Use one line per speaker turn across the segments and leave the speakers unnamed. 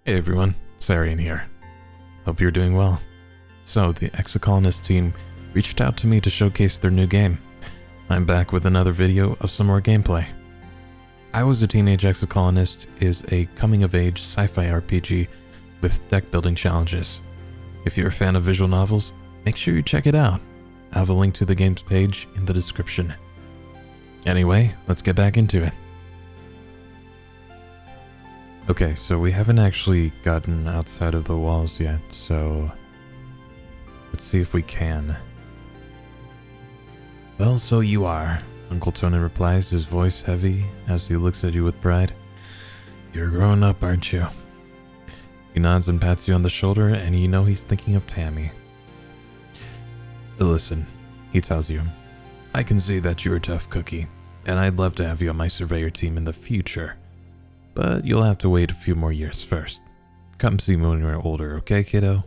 Hey everyone, Sarian here. Hope you're doing well. So, the Exocolonist team reached out to me to showcase their new game. I'm back with another video of some more gameplay. I Was A Teenage Exocolonist is a coming-of-age sci-fi RPG with deck-building challenges. If you're a fan of visual novels, make sure you check it out. I have a link to the game's page in the description. Anyway, let's get back into it. Okay, so we haven't actually gotten outside of the walls yet, so let's see if we can. Well, so you are, Uncle Tony replies, his voice heavy as he looks at you with pride. You're growing up, aren't you? He nods and pats you on the shoulder, and you know he's thinking of Tammy. Listen, he tells you, I can see that you're a tough cookie, and I'd love to have you on my surveyor team in the future. But you'll have to wait a few more years first. Come see me when you're older, okay, kiddo?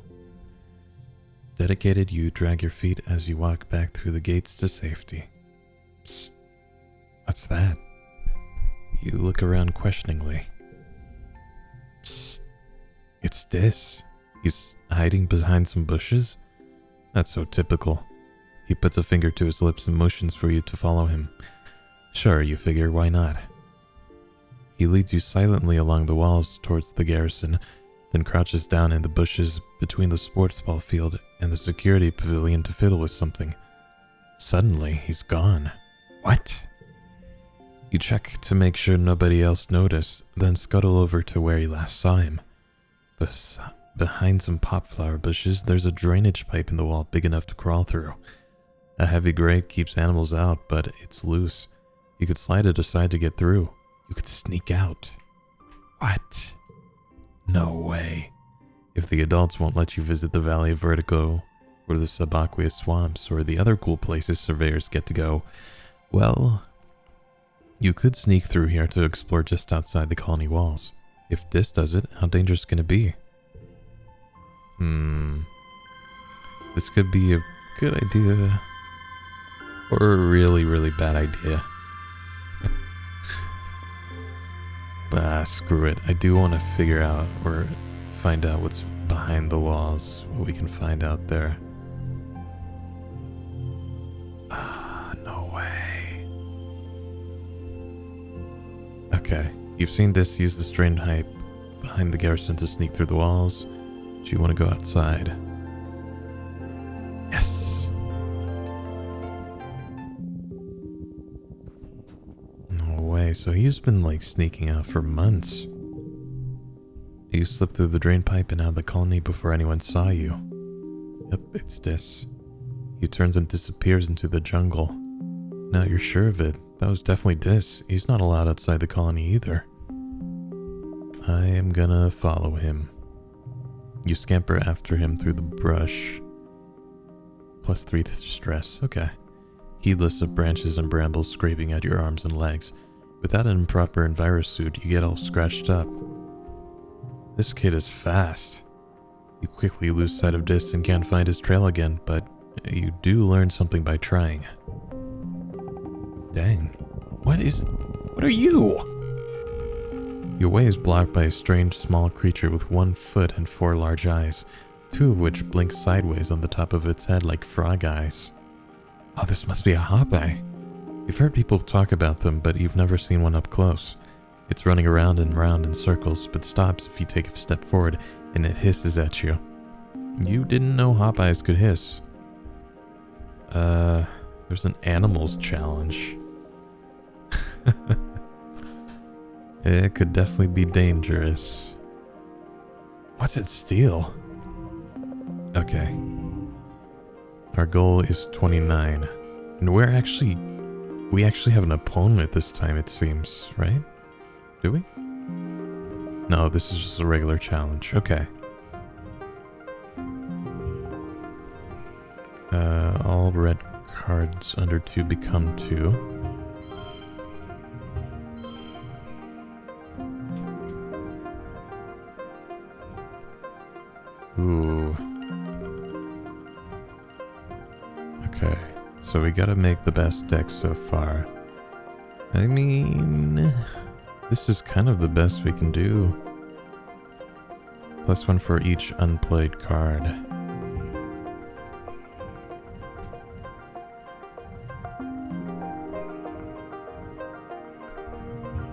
Dedicated, you drag your feet as you walk back through the gates to safety. Psst. What's that? You look around questioningly. Psst. It's Dis. He's hiding behind some bushes? That's so typical. He puts a finger to his lips and motions for you to follow him. Sure, you figure, why not? He leads you silently along the walls towards the garrison, then crouches down in the bushes between the sports ball field and the security pavilion to fiddle with something. Suddenly, he's gone. What? You check to make sure nobody else noticed, then scuttle over to where you last saw him. Behind some popflower bushes, there's a drainage pipe in the wall big enough to crawl through. A heavy grate keeps animals out, but it's loose. You could slide it aside to get through. You could sneak out. What? No way. If the adults won't let you visit the Valley of Vertigo, or the subaqueous swamps, or the other cool places surveyors get to go, well, you could sneak through here to explore just outside the colony walls. If this does it, how dangerous can it be? This could be a good idea, or a really, really bad idea. But screw it. I do want to figure out or find out what's behind the walls, what we can find out there. No way. Okay, you've seen this use the strained hype behind the garrison to sneak through the walls. Do you want to go outside? Yes. So he's been like sneaking out for months. You slipped through the drain pipe and out of the colony before anyone saw you. Yep, it's Dis. He turns and disappears into the jungle. Now you're sure of it. That was definitely Dis. He's not allowed outside the colony either. I am gonna follow him. You scamper after him through the brush. +3 stress. Okay. Heedless of branches and brambles scraping at your arms and legs. Without an improper envirosuit, you get all scratched up. This kid is fast. You quickly lose sight of Dis and can't find his trail again, but you do learn something by trying. Dang. What are you? Your way is blocked by a strange small creature with 1 foot and 4 large eyes, 2 of which blink sideways on the top of its head like frog eyes. Oh, this must be a hopeye. You've heard people talk about them, but you've never seen one up close. It's running around and round in circles, but stops if you take a step forward, and it hisses at you. You didn't know hopeyes could hiss. There's an animals challenge. It could definitely be dangerous. What's it steal? Okay. Our goal is 29. And we actually have an opponent this time, it seems, right? Do we? No, this is just a regular challenge. Okay. All red cards under 2 become 2. Ooh. Okay. So we gotta make the best deck so far. I mean, this is kind of the best we can do. +1 for each unplayed card.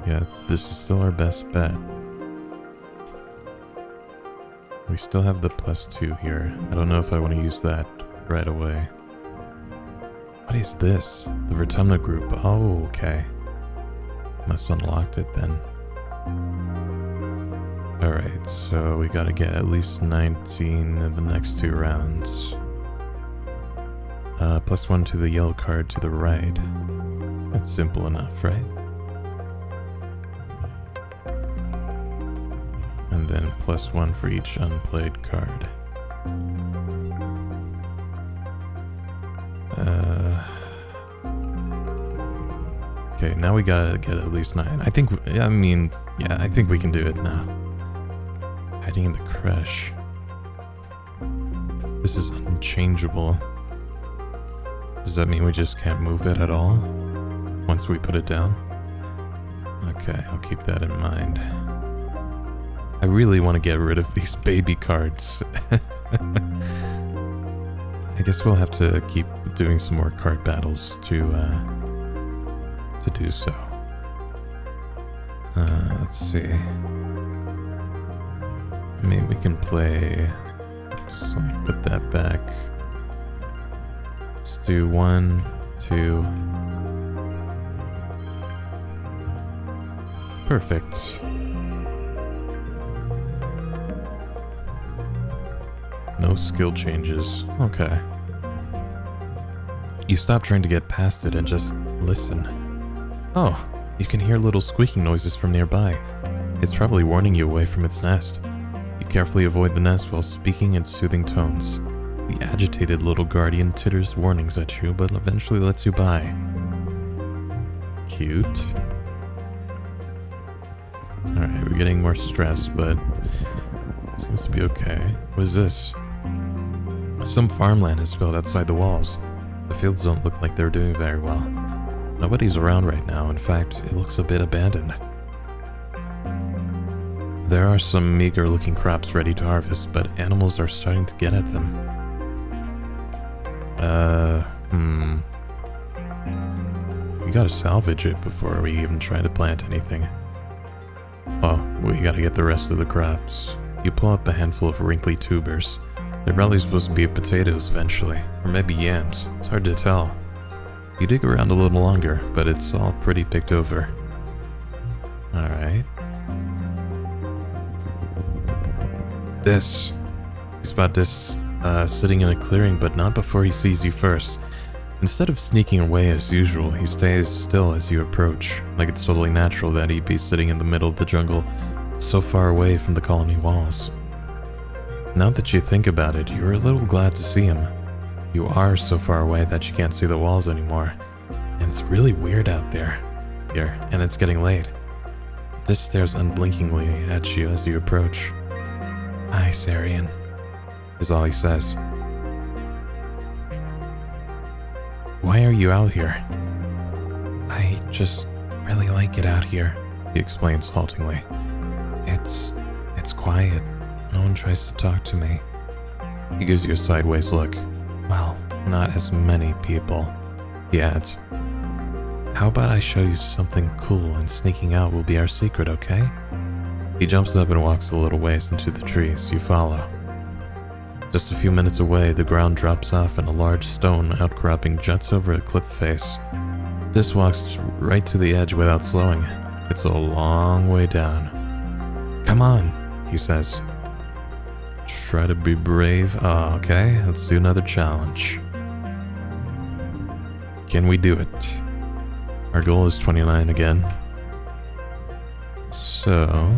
Yeah, this is still our best bet. We still have the +2 here. I don't know if I want to use that right away. What is this? The Vertumna group. Oh, okay. Must have unlocked it then. Alright, so we gotta get at least 19 in the next 2 rounds. +1 to the yellow card to the right. That's simple enough, right? And then +1 for each unplayed card. Okay, now we gotta get at least 9. I think we can do it now. Hiding in the crush. This is unchangeable. Does that mean we just can't move it at all once we put it down? Okay, I'll keep that in mind. I really want to get rid of these baby cards. I guess we'll have to keep doing some more card battles to do so. Let's see. I mean, we can play. Just let me put that back. Let's do 1, 2. Perfect. No skill changes. Okay. You stop trying to get past it and just listen. Oh, you can hear little squeaking noises from nearby. It's probably warning you away from its nest. You carefully avoid the nest while speaking in soothing tones. The agitated little guardian titters warnings at you, but eventually lets you by. Cute. Alright, we're getting more stressed, but seems to be okay. What is this? Some farmland is built outside the walls. The fields don't look like they're doing very well. Nobody's around right now. In fact, it looks a bit abandoned. There are some meager-looking crops ready to harvest, but animals are starting to get at them. We gotta salvage it before we even try to plant anything. Oh, we gotta get the rest of the crops. You pull up a handful of wrinkly tubers. They're probably supposed to be potatoes eventually, or maybe yams. It's hard to tell. You dig around a little longer, but it's all pretty picked over. Alright. You spot this sitting in a clearing, but not before he sees you first. Instead of sneaking away as usual, he stays still as you approach, like it's totally natural that he'd be sitting in the middle of the jungle, so far away from the colony walls. Now that you think about it, you're a little glad to see him. You are so far away that you can't see the walls anymore, and it's really weird out there. Here, and it's getting late. This stares unblinkingly at you as you approach. "Hi, Sarian," is all he says. "Why are you out here?" "I just really like it out here," he explains haltingly. It's quiet. No one tries to talk to me." He gives you a sideways look. "Well, not as many people," he adds. "How about I show you something cool and sneaking out will be our secret, okay?" He jumps up and walks a little ways into the trees. You follow. Just a few minutes away, the ground drops off and a large stone outcropping juts over a cliff face. This walks right to the edge without slowing. It's a long way down. "Come on," he says. Try to be brave. Oh, okay, let's do another challenge. Can we do it? Our goal is 29 again. So,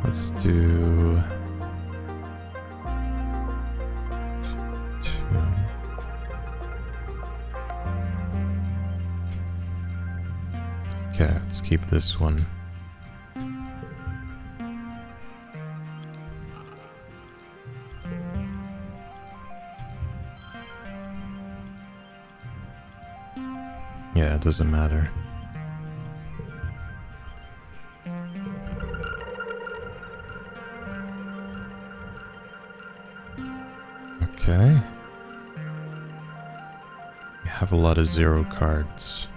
let's do... Okay, let's keep this one. Yeah, it doesn't matter. Okay. You have a lot of 0 cards.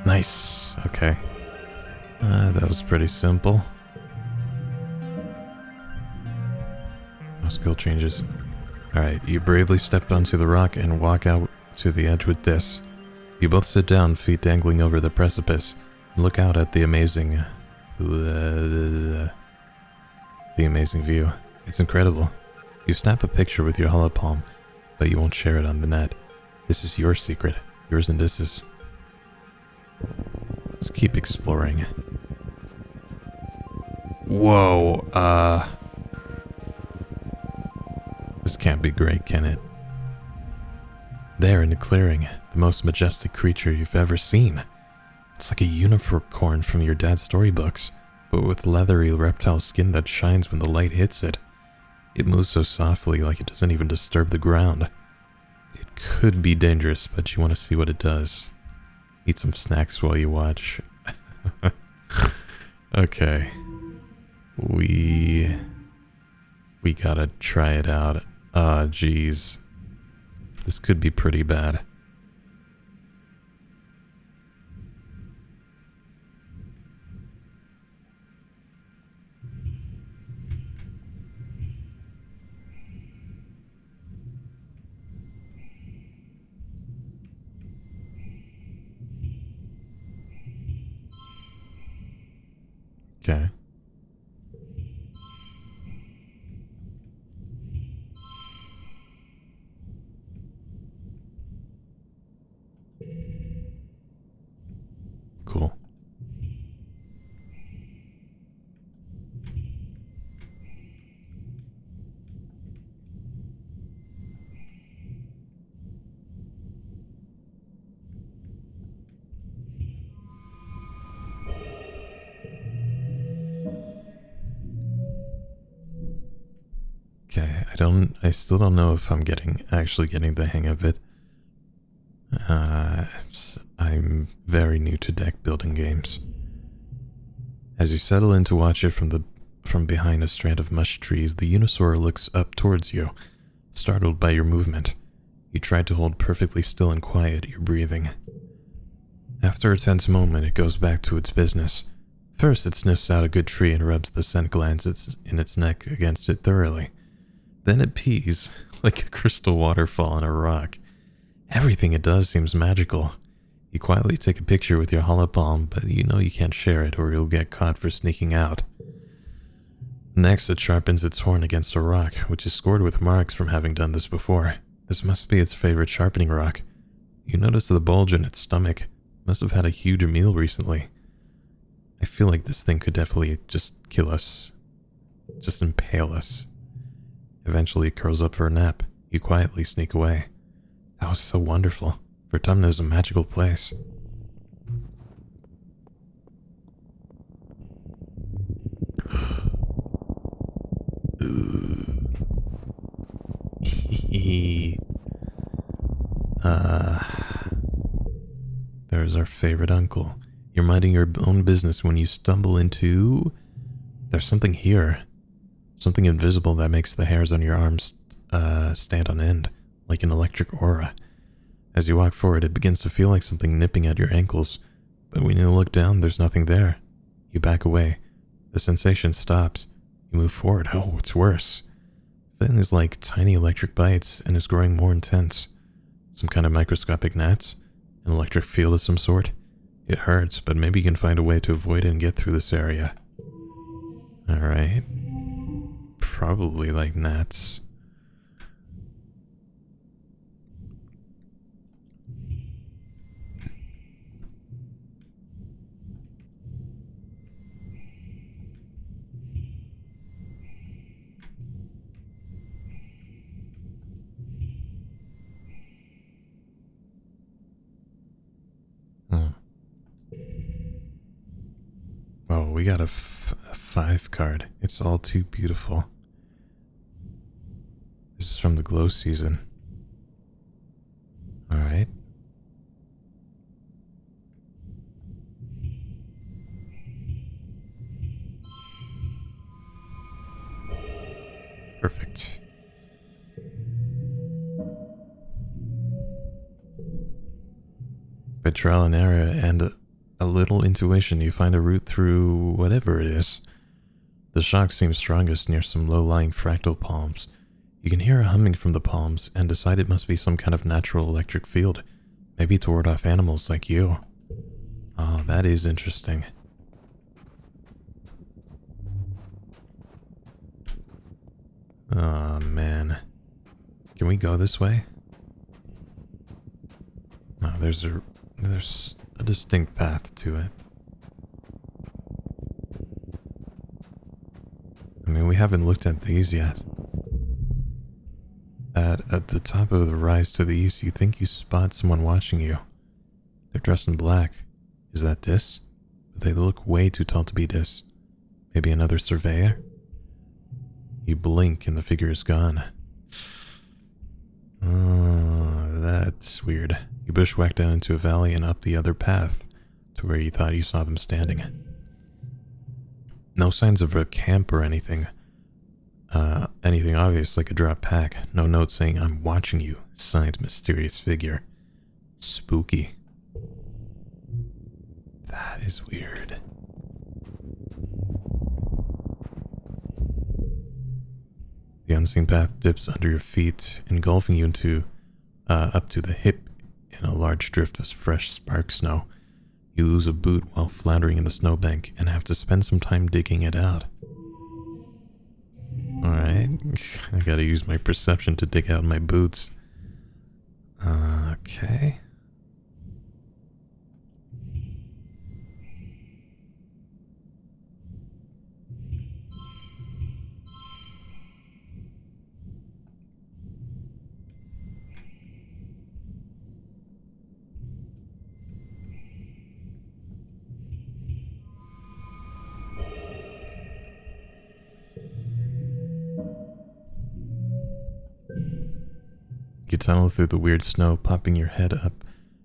Nice. Okay. That was pretty simple. No skill changes. Alright, you bravely step onto the rock and walk out to the edge with this. You both sit down, feet dangling over the precipice, and look out at the amazing view. It's incredible. You snap a picture with your hollow palm, but you won't share it on the net. This is your secret. Yours and this's. Let's keep exploring. Whoa, this can't be great, can it? There in the clearing, the most majestic creature you've ever seen. It's like a unicorn from your dad's storybooks, but with leathery reptile skin that shines when the light hits it. It moves so softly, like it doesn't even disturb the ground. It could be dangerous, but you want to see what it does. Eat some snacks while you watch. Okay. We gotta try it out. Geez. This could be pretty bad. Okay. Cool. Okay, I still don't know if I'm actually getting the hang of it. I'm very new to deck building games. As you settle in to watch it from behind a strand of mush trees, the Unisaur looks up towards you, startled by your movement. You try to hold perfectly still and quiet your breathing. After a tense moment, it goes back to its business. First, it sniffs out a good tree and rubs the scent glands in its neck against it thoroughly. Then it pees, like a crystal waterfall on a rock. Everything it does seems magical. You quietly take a picture with your hollow palm, but you know you can't share it or you'll get caught for sneaking out. Next, it sharpens its horn against a rock, which is scored with marks from having done this before. This must be its favorite sharpening rock. You notice the bulge in its stomach. Must have had a huge meal recently. I feel like this thing could definitely just kill us. Just impale us. Eventually it curls up for a nap. You quietly sneak away. That was so wonderful. Vertumna is a magical place. There's our favorite uncle. You're minding your own business when you stumble into... There's something here. Something invisible that makes the hairs on your arms stand on end, like an electric aura. As you walk forward, it begins to feel like something nipping at your ankles, but when you look down, there's nothing there. You back away. The sensation stops. You move forward. Oh, it's worse. The feeling is like tiny electric bites and is growing more intense. Some kind of microscopic gnats? An electric field of some sort? It hurts, but maybe you can find a way to avoid it and get through this area. Alright. Probably like gnats. Oh, we got a 5 card. It's all too beautiful. This is from the glow season. Alright. Perfect. By trial and error and a little intuition, you find a route through whatever it is. The shock seems strongest near some low-lying fractal palms. You can hear a humming from the palms and decide it must be some kind of natural electric field, maybe to ward off animals like you. Oh, that is interesting. Oh, man. Can we go this way? No, there's a distinct path to it. I mean, we haven't looked at these yet. At the top of the rise to the east, you think you spot someone watching you. They're dressed in black. Is that Dis? But they look way too tall to be Dis. Maybe another surveyor? You blink and the figure is gone. Oh, that's weird. You bushwhack down into a valley and up the other path to where you thought you saw them standing. No signs of a camp or anything. Anything obvious like a drop pack. No note saying, "I'm watching you." Signed, mysterious figure. Spooky. That is weird. The unseen path dips under your feet, engulfing you into up to the hip in a large drift of fresh spark snow. You lose a boot while floundering in the snowbank and have to spend some time digging it out. Alright, I gotta use my perception to dig out my boots. Okay. You tunnel through the weird snow, popping your head up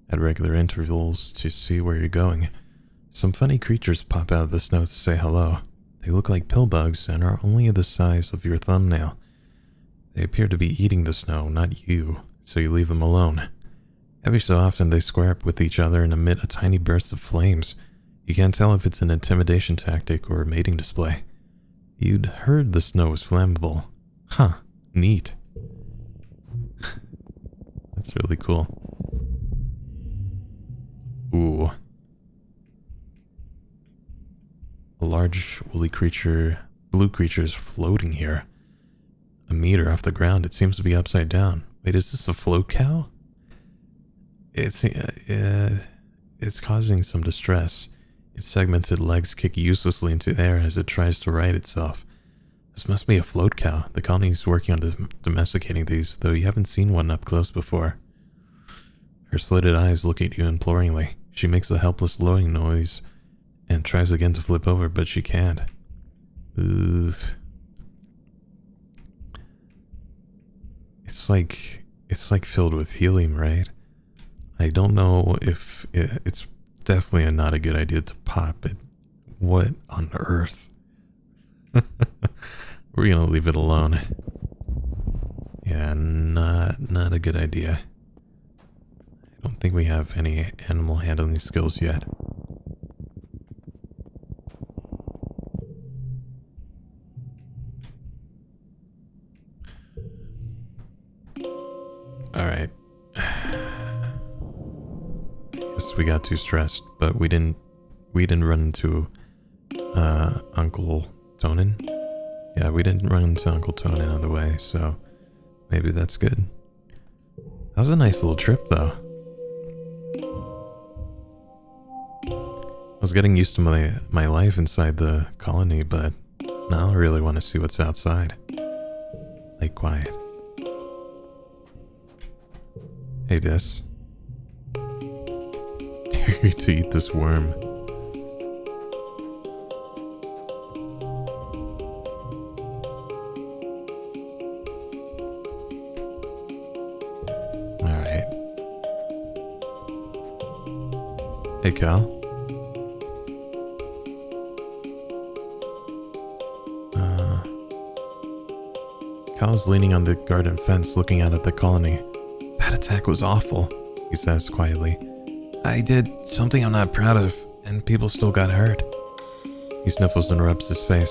at regular intervals to see where you're going. Some funny creatures pop out of the snow to say hello. They look like pillbugs and are only the size of your thumbnail. They appear to be eating the snow, not you, so you leave them alone. Every so often they square up with each other and emit a tiny burst of flames. You can't tell if it's an intimidation tactic or a mating display. You'd heard the snow was flammable. Huh, neat. That's really cool. Ooh. A large woolly creature, blue creature is floating here. A meter off the ground, it seems to be upside down. Wait, is this a float cow? It's causing some distress. Its segmented legs kick uselessly into the air as it tries to right itself. This must be a float cow. The colony is working on domesticating these, though you haven't seen one up close before. Her slitted eyes look at you imploringly. She makes a helpless lowing noise and tries again to flip over, but she can't. Oof. It's like filled with helium, right? I don't know if it's definitely not a good idea to pop it. What on earth? We're gonna leave it alone. Yeah, not a good idea. I don't think we have any animal handling skills yet. Alright. Guess we got too stressed, but we didn't run into Uncle Tonin. Yeah, we didn't run into Uncle Tonin on the way, so maybe that's good. That was a nice little trip, though. I was getting used to my life inside the colony, but now I really want to see what's outside. Like quiet. Hey, Des. Dare you to eat this worm. Hey, Cal. Cal's leaning on the garden fence looking out at the colony. That attack was awful, he says quietly. I did something I'm not proud of, and people still got hurt. He sniffles and rubs his face.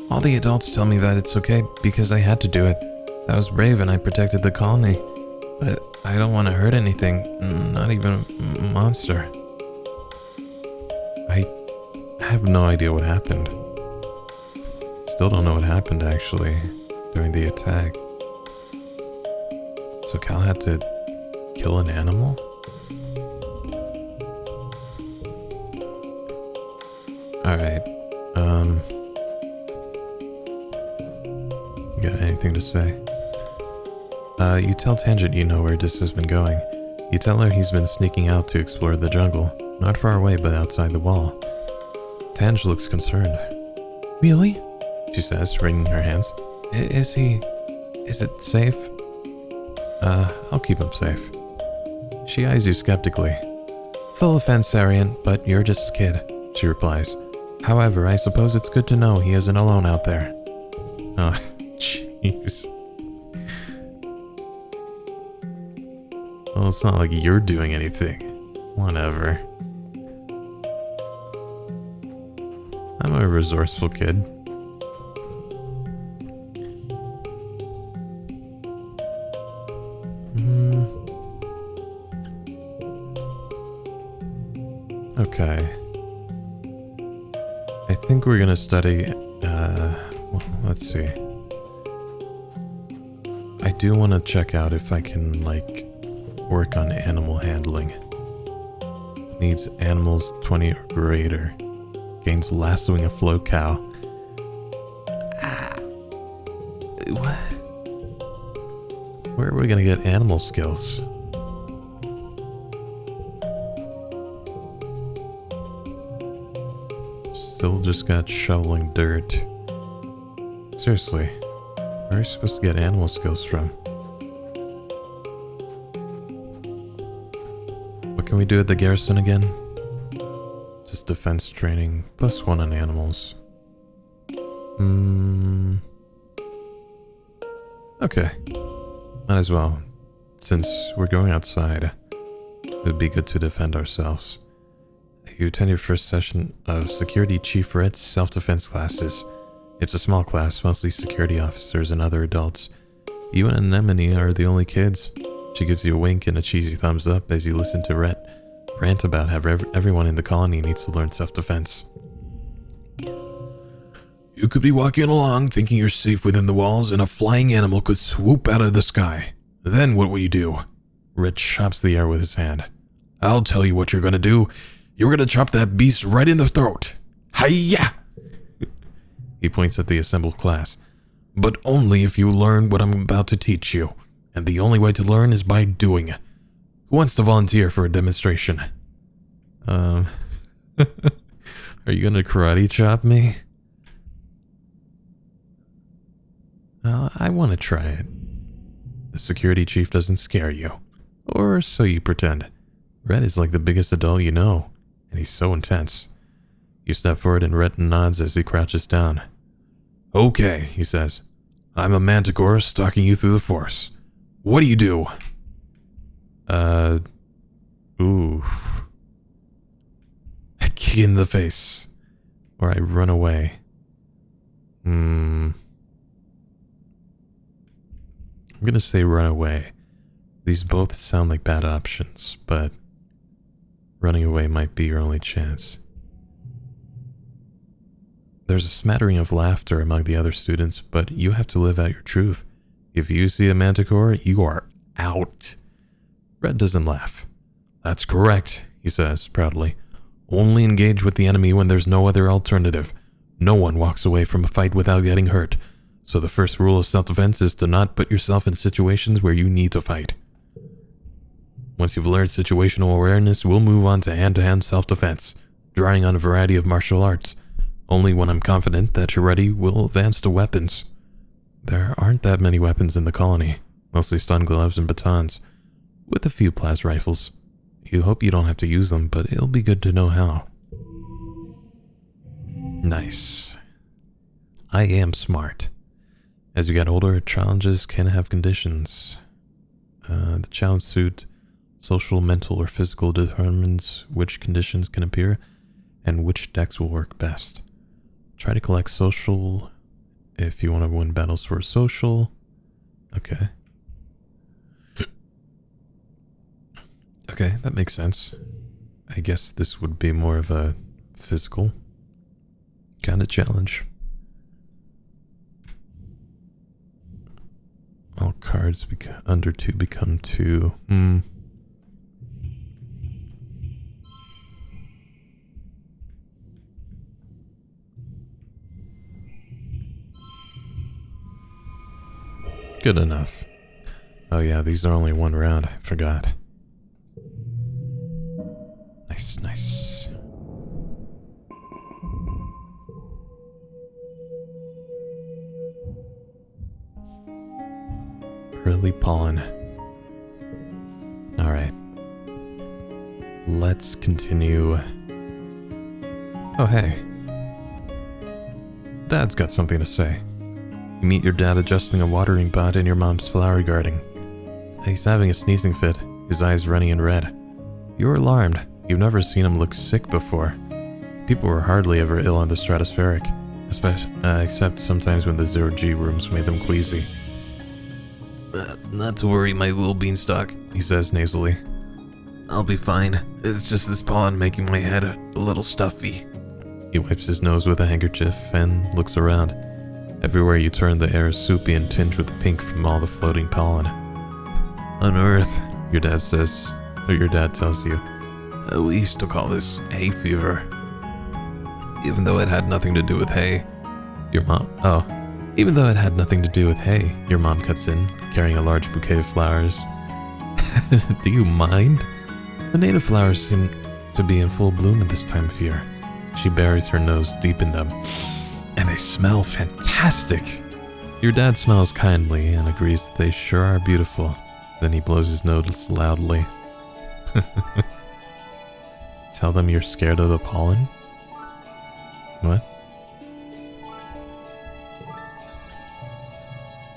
All the adults tell me that it's okay because I had to do it. I was brave and I protected the colony. But I don't want to hurt anything, not even a monster. I have no idea what happened. Still don't know what happened, actually, during the attack. So Cal had to kill an animal? Alright, you got anything to say? You tell Tangent you know where this has been going. You tell her he's been sneaking out to explore the jungle, not far away but outside the wall. Tange looks concerned. Really? She says, wringing her hands. Is it safe? I'll keep him safe. She eyes you skeptically. Full offense, Arian, but you're just a kid, she replies. However, I suppose it's good to know he isn't alone out there. Oh, jeez. Well, it's not like you're doing anything. Whatever. I'm a resourceful kid. Okay. I think we're gonna study, let's see. I do want to check out if I can, like, work on animal handling. Needs animals 20 or greater. Gains lassoing a flow cow. What? Where are we gonna get animal skills? Still just got shoveling dirt. Seriously, where are you supposed to get animal skills from? What can we do at the garrison again? Just defense training, +1 on animals. Okay. Might as well. Since we're going outside, it would be good to defend ourselves. You attend your first session of Security Chief Red's self-defense classes. It's a small class, mostly security officers and other adults. You and Anemone are the only kids. She gives you a wink and a cheesy thumbs up as you listen to Rhett rant about how everyone in the colony needs to learn self-defense. You could be walking along thinking you're safe within the walls and a flying animal could swoop out of the sky. Then what will you do? Rhett chops the air with his hand. I'll tell you what you're gonna do. You're gonna chop that beast right in the throat. Hi-ya! He points at the assembled class. But only if you learn what I'm about to teach you. And the only way to learn is by doing. Who wants to volunteer for a demonstration? Are you gonna karate chop me? I want to try it. The security chief doesn't scare you. Or so you pretend. Red is like the biggest adult you know. And he's so intense. You step forward and Rhett nods as he crouches down. Okay, he says. I'm a manticore stalking you through the force. What do you do? Ooh. I kick in the face. Or I run away. I'm gonna say run away. These both sound like bad options, but running away might be your only chance. There's a smattering of laughter among the other students, but you have to live out your truth. If you see a manticore, you are out. Red doesn't laugh. That's correct, he says proudly. Only engage with the enemy when there's no other alternative. No one walks away from a fight without getting hurt. So the first rule of self-defense is to not put yourself in situations where you need to fight. Once you've learned situational awareness, we'll move on to hand-to-hand self-defense, drawing on a variety of martial arts. Only when I'm confident that you're ready, we'll advance to weapons. There aren't that many weapons in the colony, mostly stun gloves and batons, with a few plas rifles. You hope you don't have to use them, but it'll be good to know how. Nice. I am smart. As you get older, challenges can have conditions. The challenge suit, social, mental, or physical, determines which conditions can appear and which decks will work best. Try to collect social if you want to win battles for social. Okay. Okay, that makes sense. I guess this would be more of a physical kind of challenge. All cards under 2 become 2. Good enough. Oh yeah, these are only 1 round. I forgot. Nice, nice. Early pollen. Alright. Let's continue. Oh, hey. Dad's got something to say. You meet your dad adjusting a watering pot in your mom's flower garden. He's having a sneezing fit, his eyes runny and red. You're alarmed. You've never seen him look sick before. People were hardly ever ill on the stratospheric, except sometimes when the 0G rooms made them queasy. Not to worry, my little beanstalk, he says nasally. I'll be fine. It's just this pollen making my head a little stuffy. He wipes his nose with a handkerchief and looks around. Everywhere you turn, the air is soupy and tinged with pink from all the floating pollen. On Earth, your dad says, or your dad tells you, we used to call this hay fever. Even though it had nothing to do with hay, even though it had nothing to do with hay, your mom cuts in, carrying a large bouquet of flowers. Do you mind? The native flowers seem to be in full bloom at this time of year. She buries her nose deep in them, and they smell fantastic. Your dad smells kindly and agrees that they sure are beautiful. Then he blows his nose loudly. Tell them you're scared of the pollen? What?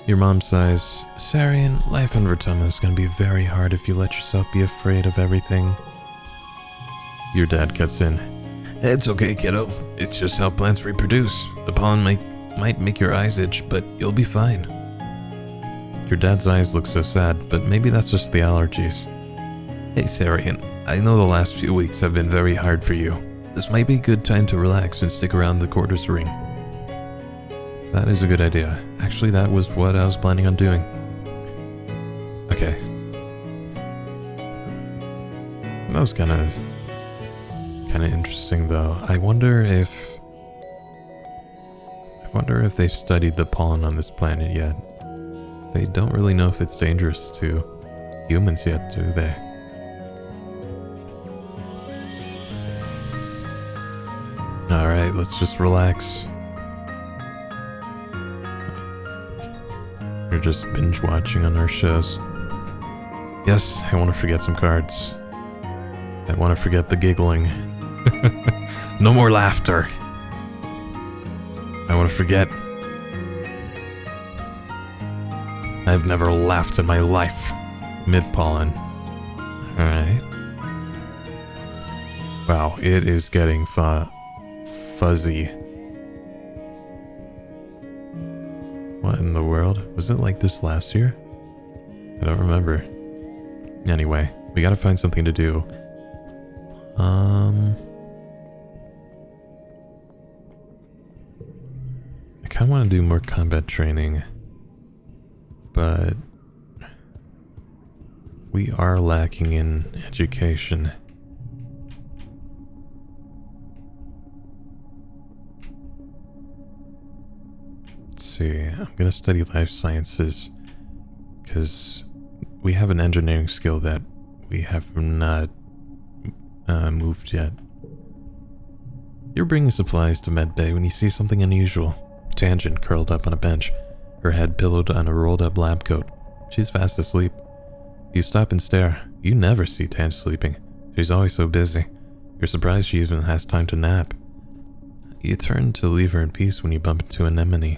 Your mom sighs, Sarian, life on Vertoma is going to be very hard if you let yourself be afraid of everything. Your dad cuts in. It's okay, kiddo. It's just how plants reproduce. The pollen might make your eyes itch, but you'll be fine. Your dad's eyes look so sad, but maybe that's just the allergies. Hey, Sarian, I know the last few weeks have been very hard for you. This might be a good time to relax and stick around the quarters ring. That is a good idea. Actually, that was what I was planning on doing. Okay. That was kind of interesting, though. I wonder if they studied the pollen on this planet yet. They don't really know if it's dangerous to humans yet, do they? Alright, let's just relax. We're just binge watching on our shows. Yes, I want to forget some cards. I want to forget the giggling. No more laughter. I want to forget. I've never laughed in my life. Mid-pollen. Alright. Wow, it is getting fuzzy. What in the world? Was it like this last year? I don't remember. Anyway, we gotta find something to do. I kinda wanna do more combat training. But we are lacking in education. Let's see, I'm gonna study life sciences because we have an engineering skill that we have not moved yet. You're bringing supplies to medbay when you see something unusual. Tangent curled up on a bench, her head pillowed on a rolled up lab coat. She's fast asleep. You stop and stare. You never see Tangent sleeping. She's always so busy. You're surprised she even has time to nap. You turn to leave her in peace when you bump into Anemone.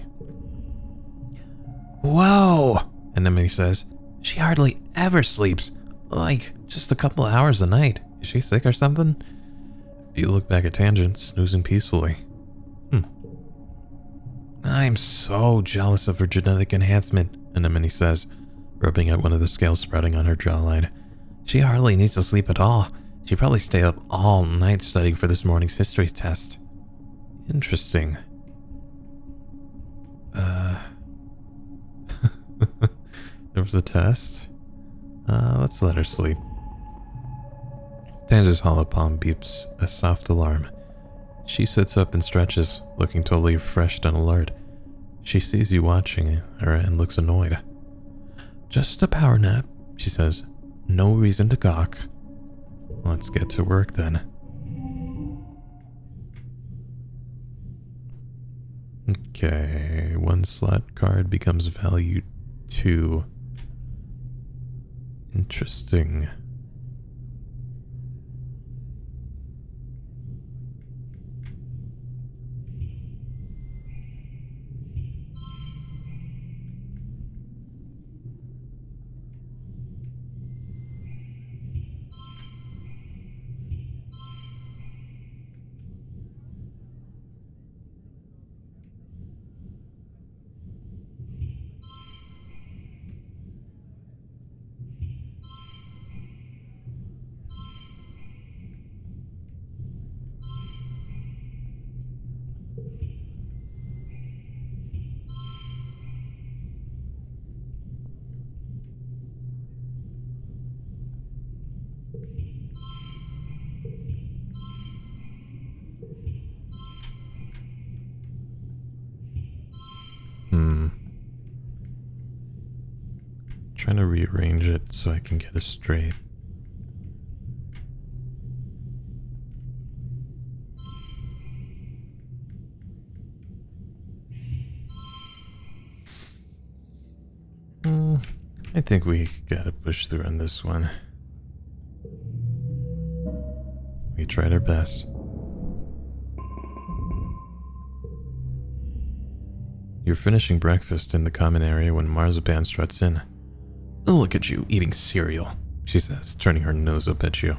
Whoa! Anemone says. She hardly ever sleeps. Like, just a couple of hours a night. Is she sick or something? You look back at Tangent, snoozing peacefully. I'm so jealous of her genetic enhancement, Anemone says, rubbing at one of the scales sprouting on her jawline. She hardly needs to sleep at all. She'd probably stay up all night studying for this morning's history test. Interesting. There was a test? Let's let her sleep. Tangent's hollow palm beeps a soft alarm. She sits up and stretches, looking totally refreshed and alert. She sees you watching her and looks annoyed. Just a power nap, she says. No reason to gawk. Let's get to work then. Okay, one slot card becomes value 2. Interesting. Trying to rearrange it so I can get it straight. I think we gotta push through on this one. We tried our best. You're finishing breakfast in the common area when Marzipan struts in. Look at you eating cereal, she says, turning her nose up at you.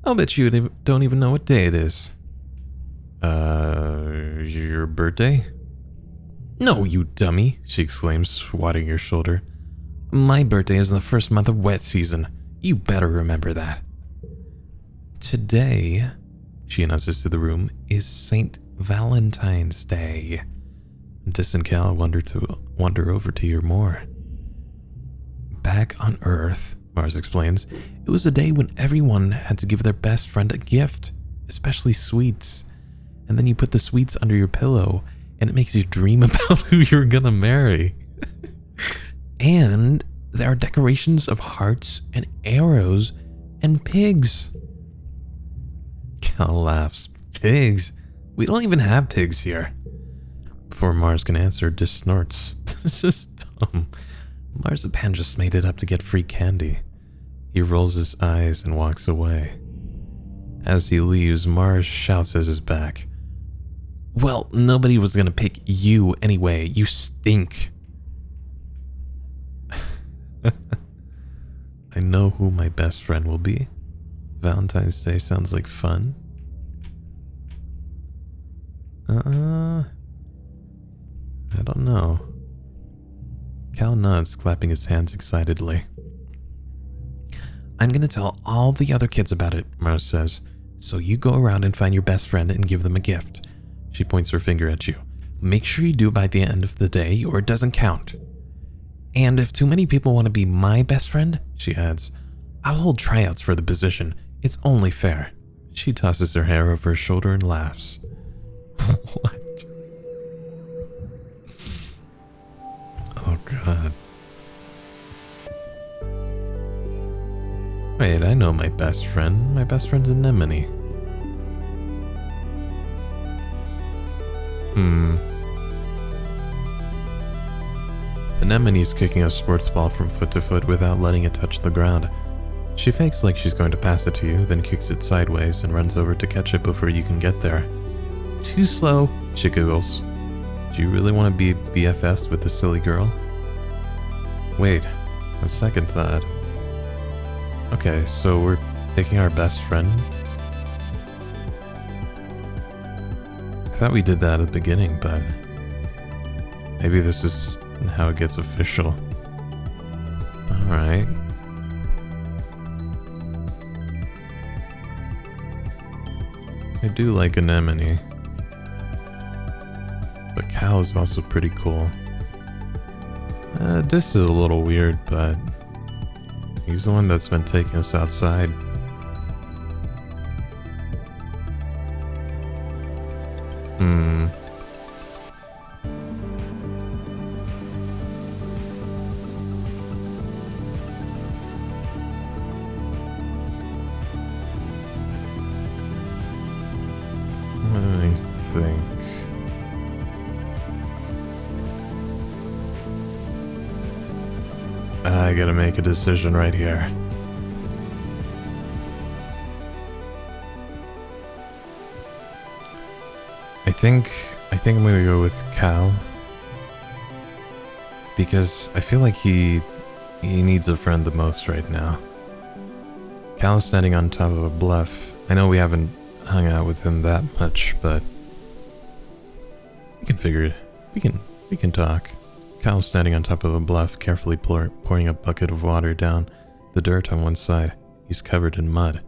I'll bet you don't even know what day it is. Your birthday? No, you dummy, she exclaims, swatting your shoulder. My birthday is in the first month of wet season. You better remember that. Today, she announces to the room, is St. Valentine's Day. Distant Cal wander over to hear more. Back on Earth, Mars explains, it was a day when everyone had to give their best friend a gift, especially sweets. And then you put the sweets under your pillow, and it makes you dream about who you're gonna marry. And there are decorations of hearts and arrows and pigs. Cal laughs. Pigs? We don't even have pigs here. Before Mars can answer, Dis snorts. This is dumb. Marzipan just made it up to get free candy. He rolls his eyes and walks away. As he leaves, Mars shouts at his back. Well, nobody was gonna pick you anyway. You stink. I know who my best friend will be. Valentine's Day sounds like fun. I don't know. Cal nods, clapping his hands excitedly. I'm gonna tell all the other kids about it, Mars says. So you go around and find your best friend and give them a gift. She points her finger at you. Make sure you do by the end of the day or it doesn't count. And if too many people want to be my best friend, she adds, I'll hold tryouts for the position. It's only fair. She tosses her hair over her shoulder and laughs. What? Oh god. Wait, I know my best friend. My best friend's Anemone. Anemone's kicking a sports ball from foot to foot without letting it touch the ground. She fakes like she's going to pass it to you, then kicks it sideways and runs over to catch it before you can get there. Too slow, she giggles. Do you really want to be BFFs with this silly girl? Wait, a second thought. Okay, so we're taking our best friend? I thought we did that at the beginning, but maybe this is how it gets official. Alright. I do like Anemone. But Cal is also pretty cool. This is a little weird, but he's the one that's been taking us outside. Let me think. I gotta make a decision right here. I think I'm gonna go with Cal. Because I feel like he needs a friend the most right now. Cal is standing on top of a bluff. I know we haven't hung out with him that much, but we can figure it. We can talk. Cal's standing on top of a bluff, carefully pouring a bucket of water down the dirt on one side. He's covered in mud.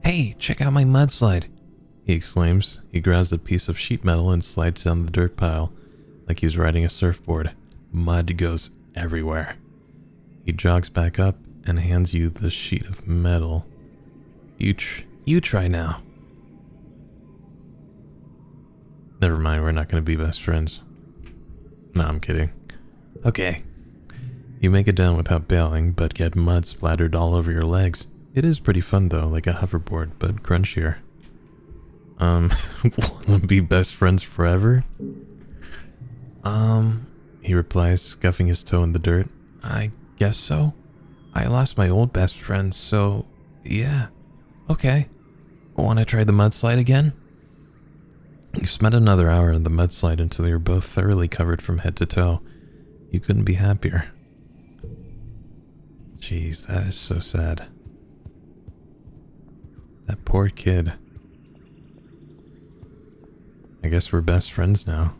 Hey, check out my mudslide, he exclaims. He grabs a piece of sheet metal and slides down the dirt pile like he's riding a surfboard. Mud goes everywhere. He jogs back up and hands you the sheet of metal. You try now. Never mind, we're not going to be best friends. No, I'm kidding. Okay. You make it down without bailing, but get mud splattered all over your legs. It is pretty fun though, like a hoverboard, but crunchier. Wanna be best friends forever? He replies, scuffing his toe in the dirt. I guess so. I lost my old best friend, so yeah. Okay. Wanna try the mudslide again? You spent another hour on the mudslide until you were both thoroughly covered from head to toe. You couldn't be happier. Jeez, that is so sad. That poor kid. I guess we're best friends now.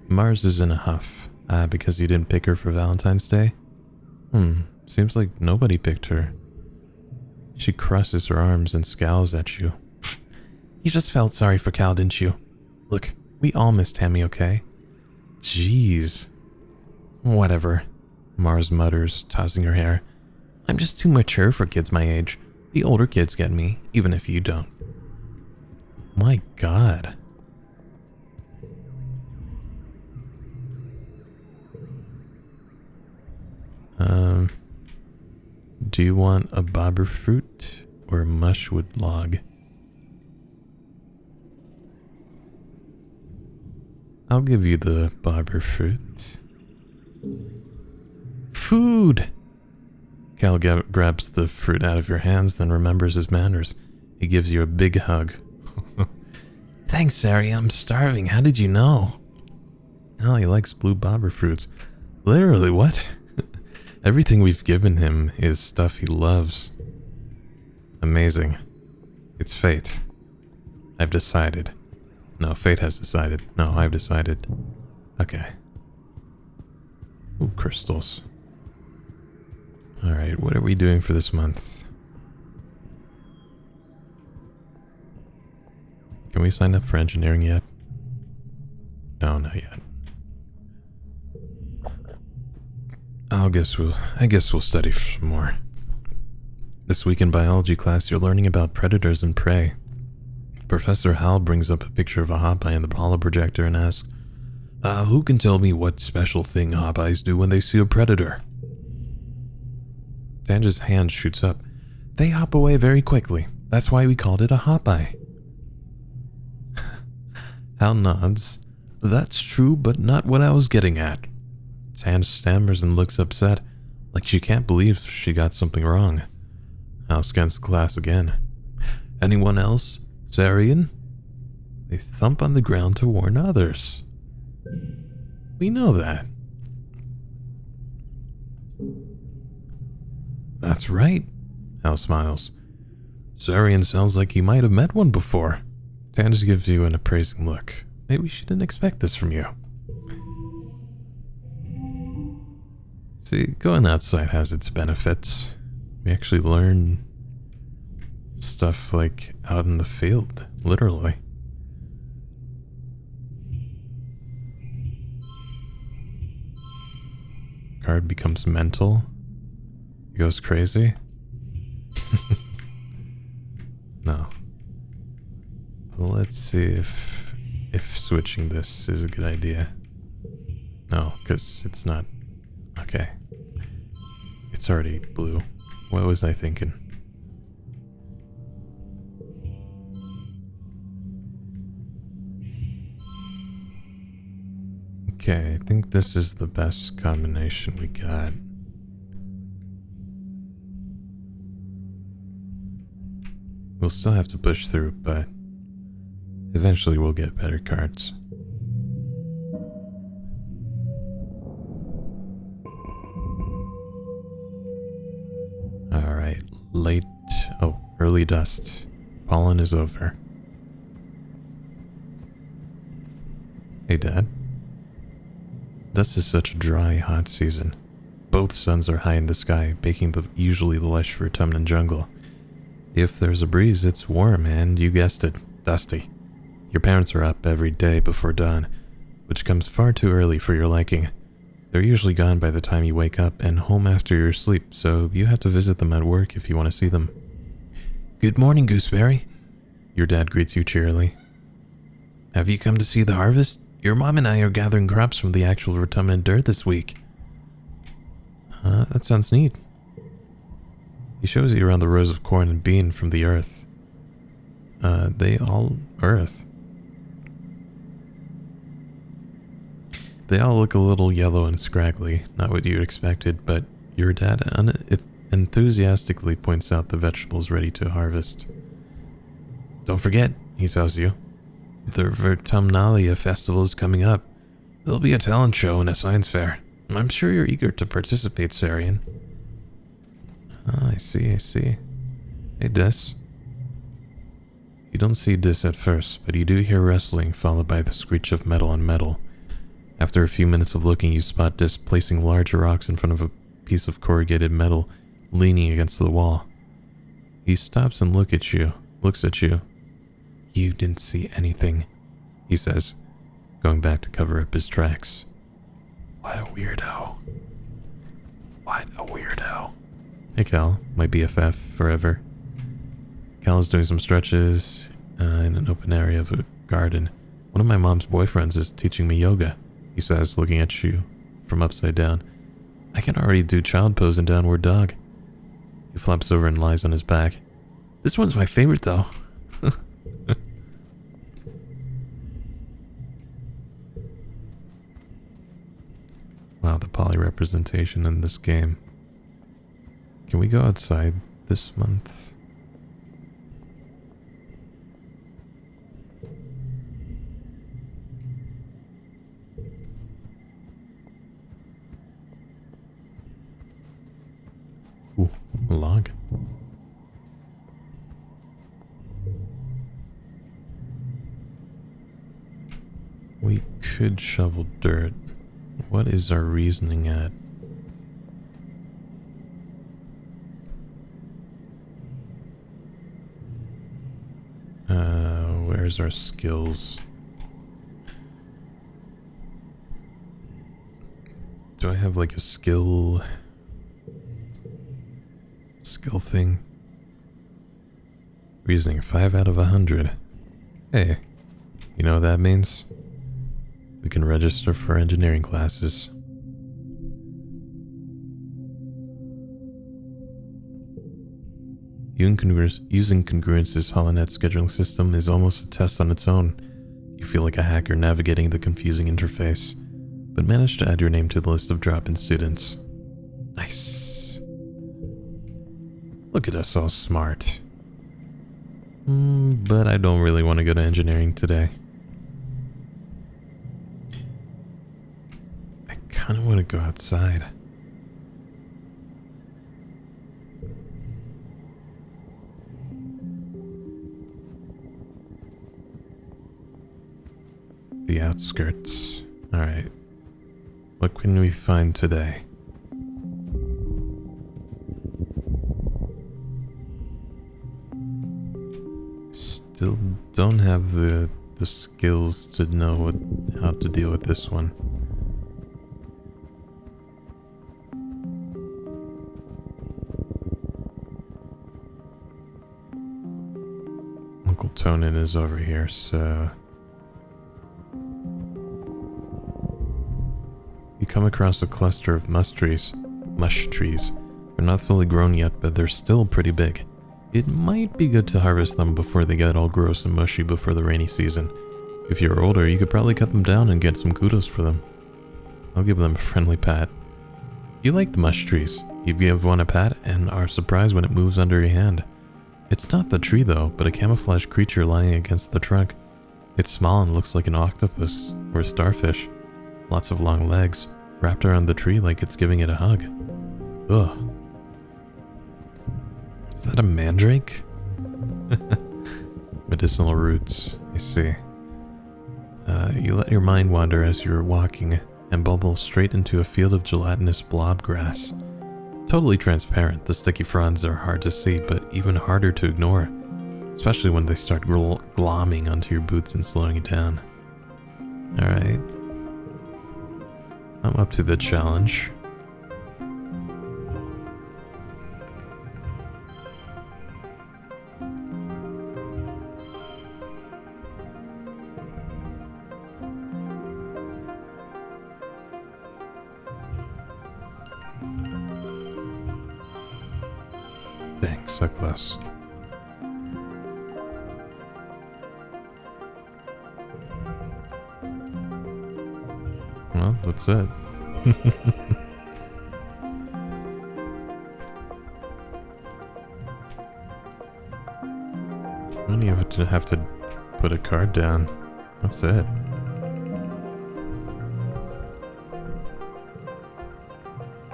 Mars is in a huff. Because you didn't pick her for Valentine's Day? Seems like nobody picked her. She crosses her arms and scowls at you. You just felt sorry for Cal, didn't you? Look, we all miss Tammy, okay? Jeez. Whatever, Mars mutters, tossing her hair. I'm just too mature for kids my age. The older kids get me, even if you don't. My God. Do you want a bobber fruit or a mushwood log? I'll give you the bobber fruit. Food! Cal grabs the fruit out of your hands, then remembers his manners. He gives you a big hug. Thanks, Ari. I'm starving. How did you know? Oh, he likes blue bobber fruits. Literally, what? Everything we've given him is stuff he loves. Amazing. It's fate. I've decided. No, fate has decided. No, I've decided. Okay. Ooh, crystals. Alright, what are we doing for this month? Can we sign up for engineering yet? No, not yet. I guess we'll study for some more. This week in biology class, you're learning about predators and prey. Professor Hal brings up a picture of a hopeye in the holoprojector and asks, who can tell me what special thing hopeyes do when they see a predator? Sanja's hand shoots up. They hop away very quickly. That's why we called it a hopeye. Hal nods. That's true, but not what I was getting at. Tan stammers and looks upset, like she can't believe she got something wrong. House scans the class again. Anyone else? Zarian? They thump on the ground to warn others. We know that. That's right, Hal smiles. Zarian sounds like you might have met one before. Tan just gives you an appraising look. Maybe she didn't expect this from you. See, going outside has its benefits. We actually learn stuff like out in the field, literally. Card becomes mental. He goes crazy. No. Well, let's see if switching this is a good idea. No, because it's not. Okay. It's already blue. What was I thinking? Okay, I think this is the best combination we got. We'll still have to push through, but eventually we'll get better cards. Alright, early dust. Pollen is over. Hey, Dad. This is such a dry, hot season. Both suns are high in the sky, baking the usually lush for autumnal jungle. If there's a breeze, it's warm and, you guessed it, dusty. Your parents are up every day before dawn, which comes far too early for your liking. They're usually gone by the time you wake up and home after your sleep, so you have to visit them at work if you want to see them. Good morning, Gooseberry. Your dad greets you cheerily. Have you come to see the harvest? Your mom and I are gathering crops from the actual retumnant dirt this week. That sounds neat. He shows you around the rows of corn and bean from the earth. They all earth. They all look a little yellow and scraggly, not what you'd expected, but your dad enthusiastically points out the vegetables ready to harvest. Don't forget, he tells you, the Vertumnalia festival is coming up. There'll be a talent show and a science fair. I'm sure you're eager to participate, Sarian. I see. Hey, Des. You don't see Dis at first, but you do hear rustling followed by the screech of metal on metal. After a few minutes of looking, you spot Dis placing large rocks in front of a piece of corrugated metal leaning against the wall. He stops and looks at you. You didn't see anything, he says, going back to cover up his tracks. What a weirdo. Hey Cal, my BFF forever. Cal is doing some stretches in an open area of a garden. One of my mom's boyfriends is teaching me yoga, he says, looking at you from upside down. I can already do child pose and downward dog. He flops over and lies on his back. This one's my favorite though. Wow, the poly representation in this game. Can we go outside this month? Ooh, a log. We could shovel dirt. What is our reasoning at? Where's our skills? Do I have like a skill thing? Reasoning 5 out of 100. Hey, you know what that means? We can register for engineering classes. Using Congruence's HoloNet scheduling system is almost a test on its own. You feel like a hacker navigating the confusing interface, but manage to add your name to the list of drop-in students. Nice. Look at us, all smart. But I don't really want to go to engineering today. I kind of want to go outside. The outskirts. Alright. What can we find today? Still don't have the skills to know how to deal with this one. Uncle Tonin is over here, so you come across a cluster of mush trees. They're not fully grown yet, but they're still pretty big. It might be good to harvest them before they get all gross and mushy before the rainy season. If you're older, you could probably cut them down and get some kudos for them. I'll give them a friendly pat. You like the mush trees. You give one a pat and are surprised when it moves under your hand. It's not the tree though, but a camouflaged creature lying against the trunk. It's small and looks like an octopus or a starfish. Lots of long legs, wrapped around the tree like it's giving it a hug. Ugh. Is that a mandrake? Medicinal roots, I see. You let your mind wander as you're walking and bubble straight into a field of gelatinous blob grass. Totally transparent, the sticky fronds are hard to see, but even harder to ignore, especially when they start glomming onto your boots and slowing you down. Alright. I'm up to the challenge. Thanks, so close. Well, that's it. I don't even have to put a card down. That's it.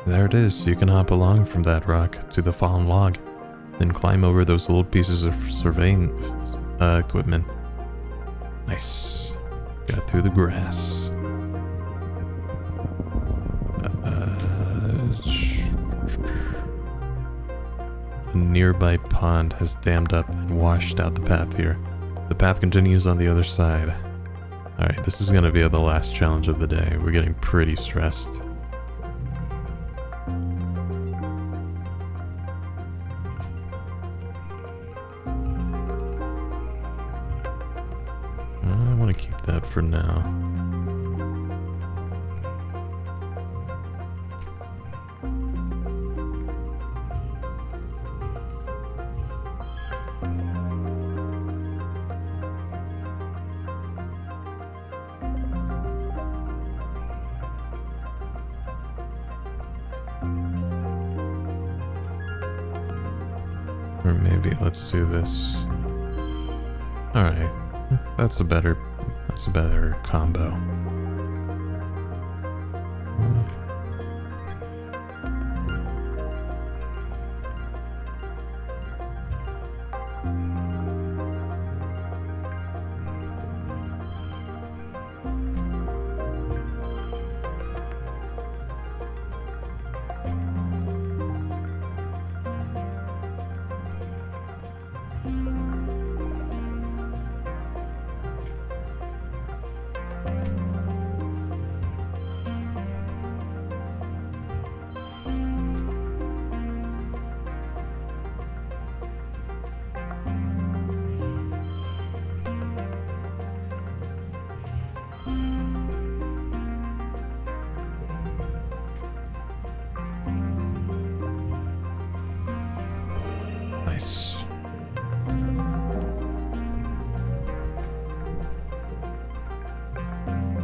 There it is. You can hop along from that rock to the fallen log, then climb over those old pieces of surveying equipment. Nice. Got through the grass. A nearby pond has dammed up and washed out the path here. The path continues on the other side. Alright, this is gonna be the last challenge of the day. We're getting pretty stressed. I want to keep that for now. Or maybe let's do this. Alright. That's a better combo.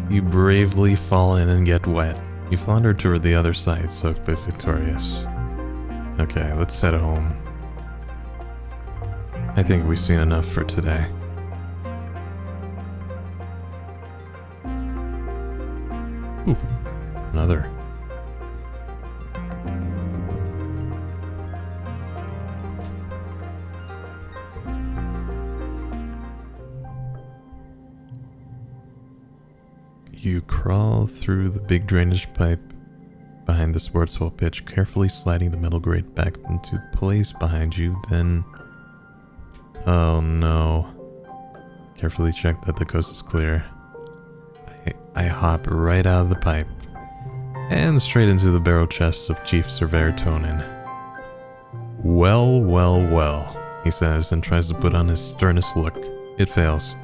You bravely fall in and get wet. You flounder toward the other side, soaked but victorious. Okay, let's head home. I think we've seen enough for today. Ooh, another. You crawl through the big drainage pipe behind the sports hall pitch, carefully sliding the metal grate back into place behind you, then... Oh no. Carefully check that the coast is clear. I hop right out of the pipe and straight into the barrel chest of Chief Surveyor Tonin. Well, well, well, he says and tries to put on his sternest look. It fails.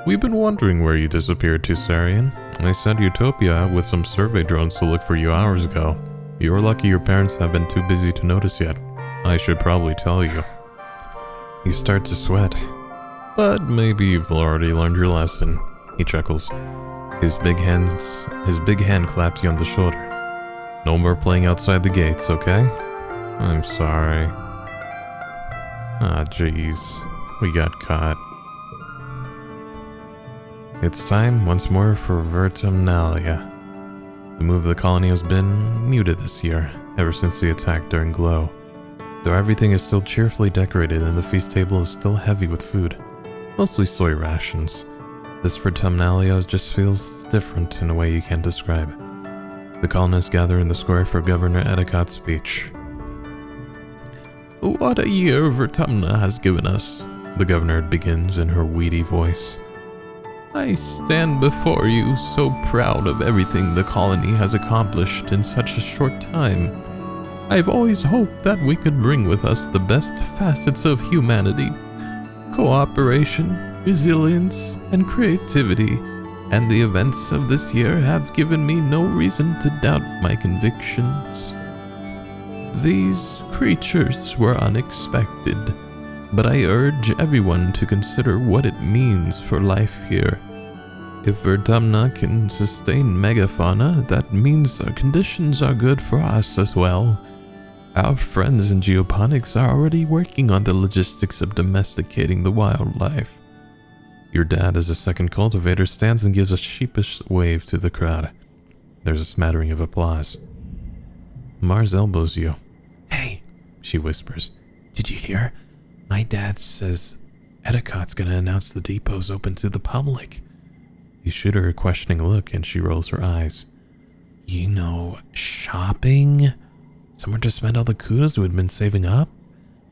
We've been wondering where you disappeared to, Sarian. I sent Utopia out with some survey drones to look for you hours ago. You're lucky your parents have been too busy to notice yet. I should probably tell you. You start to sweat. But maybe you've already learned your lesson. He chuckles. His big hand claps you on the shoulder. No more playing outside the gates, okay? I'm sorry. Ah, jeez. We got caught. It's time once more for Vertumnalia. The move of the colony has been muted this year, ever since the attack during Glow. Though everything is still cheerfully decorated and the feast table is still heavy with food, mostly soy rations, this Vertumnalia just feels different in a way you can't describe. The colonists gather in the square for Governor Edicott's speech. What a year Vertumna has given us, the governor begins in her weedy voice. I stand before you so proud of everything the colony has accomplished in such a short time. I've always hoped that we could bring with us the best facets of humanity. Cooperation, resilience, and creativity, and the events of this year have given me no reason to doubt my convictions. These creatures were unexpected, but I urge everyone to consider what it means for life here. If Vertumna can sustain megafauna, that means our conditions are good for us as well. Our friends in geoponics are already working on the logistics of domesticating the wildlife. Your dad, as a second cultivator, stands and gives a sheepish wave to the crowd. There's a smattering of applause. Mars elbows you. Hey, she whispers. Did you hear? My dad says Edicott's gonna announce the depot's open to the public. You shoot her a questioning look and she rolls her eyes. You know, shopping? Somewhere to spend all the kudos we've been saving up?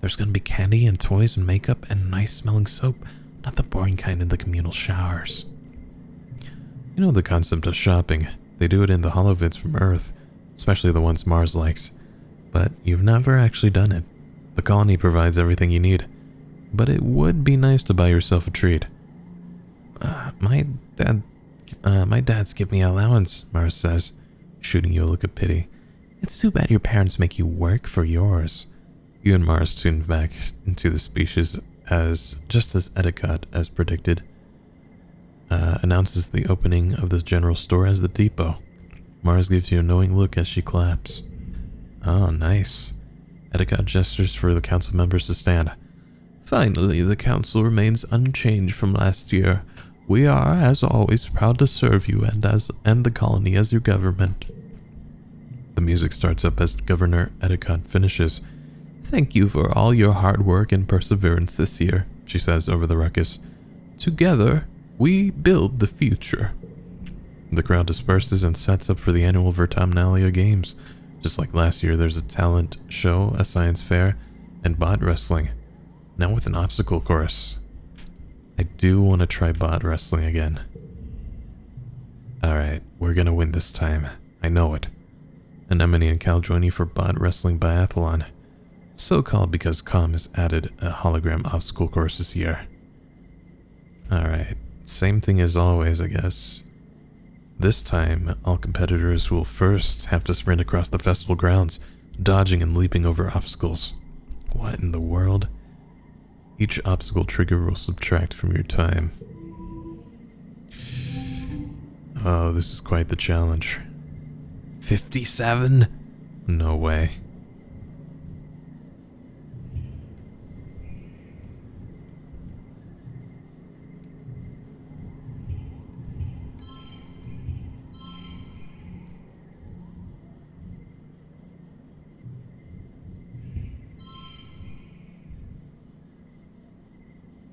There's gonna be candy and toys and makeup and nice smelling soap, not the boring kind in the communal showers. You know the concept of shopping. They do it in the holovids from Earth, especially the ones Mars likes. But you've never actually done it. The colony provides everything you need, but it would be nice to buy yourself a treat. My dad's give me allowance, Mars says, shooting you a look of pity. It's too bad your parents make you work for yours. You and Mars tune back into the species just as Edicott, as predicted, announces the opening of the general store as the depot. Mars gives you a knowing look as she claps. Oh, nice. Edicott gestures for the council members to stand. Finally, the council remains unchanged from last year. We are, as always, proud to serve you and the colony as your government. The music starts up as Governor Edicott finishes. Thank you for all your hard work and perseverance this year, she says over the ruckus. Together, we build the future. The crowd disperses and sets up for the annual Vertumnalia Games. Just like last year, there's a talent show, a science fair, and bot wrestling. Now with an obstacle course. I do want to try bot wrestling again. Alright, we're gonna win this time. I know it. Anemone and Cal join you for bot wrestling biathlon. So called because Com has added a hologram obstacle course this year. Alright, same thing as always, I guess. This time, all competitors will first have to sprint across the festival grounds, dodging and leaping over obstacles. What in the world? Each obstacle trigger will subtract from your time. Oh, this is quite the challenge. 57? No way.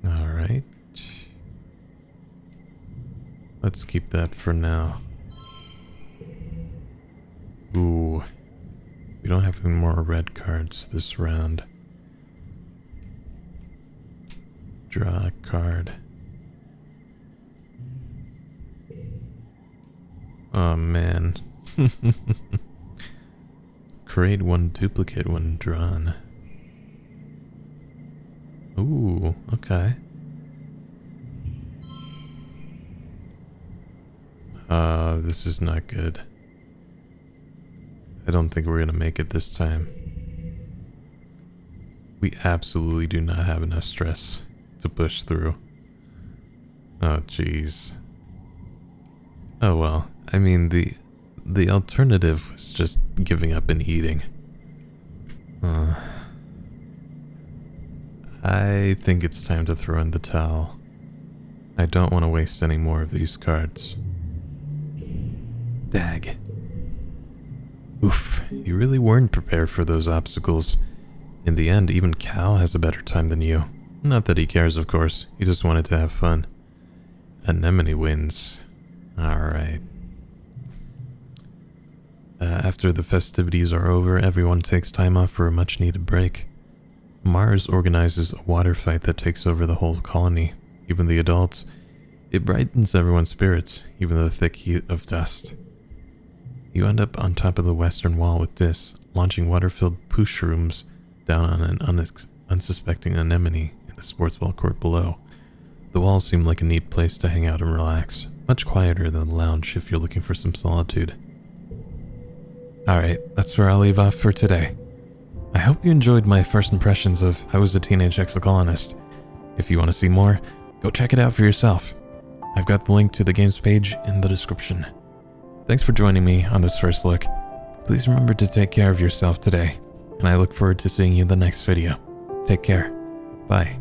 Alright. Let's keep that for now. Ooh. We don't have any more red cards this round. Draw a card. Oh man. Create one duplicate when drawn. Ooh, okay. This is not good. I don't think we're gonna make it this time. We absolutely do not have enough stress to push through. Oh, jeez. Oh well, I mean, the alternative was just giving up and eating. I think it's time to throw in the towel. I don't want to waste any more of these cards. Dag. Oof, you really weren't prepared for those obstacles. In the end, even Cal has a better time than you. Not that he cares, of course. He just wanted to have fun. Anemone wins. Alright. After the festivities are over, everyone takes time off for a much-needed break. Mars organizes a water fight that takes over the whole colony, even the adults. It brightens everyone's spirits, even the thick heat of dust. You end up on top of the western wall with Dis, launching water-filled poosh rooms down on an unsuspecting anemone in the sports ball court below. The walls seem like a neat place to hang out and relax, much quieter than the lounge if you're looking for some solitude. Alright, that's where I'll leave off for today. I hope you enjoyed my first impressions of I Was a Teenage Exocolonist. If you want to see more, go check it out for yourself. I've got the link to the games page in the description. Thanks for joining me on this first look. Please remember to take care of yourself today, and I look forward to seeing you in the next video. Take care. Bye.